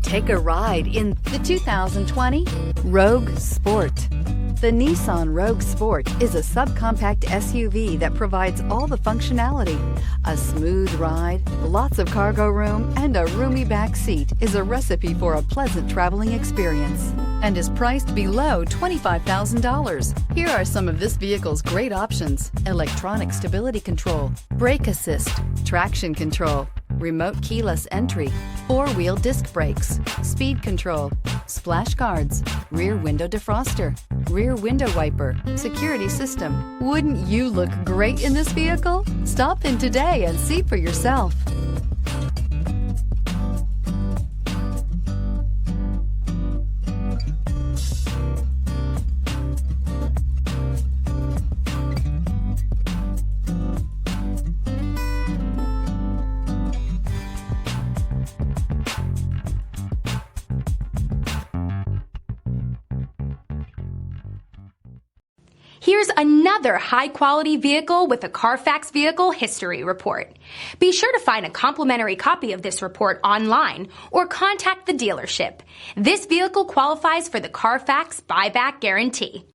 Take a ride in the 2020 Rogue Sport. The Nissan Rogue Sport is a subcompact SUV that provides all the functionality. A smooth ride, lots of cargo room, and a roomy back seat is a recipe for a pleasant traveling experience and is priced below $25,000. Here are some of this vehicle's great options: electronic stability control, brake assist, traction control, remote keyless entry, four-wheel disc brakes, speed control, splash guards, rear window defroster, rear window wiper, security system. Wouldn't you look great in this vehicle? Stop in today and see for yourself. Here's another high-quality vehicle with a Carfax Vehicle History Report. Be sure to find a complimentary copy of this report online or contact the dealership. This vehicle qualifies for the Carfax Buyback Guarantee.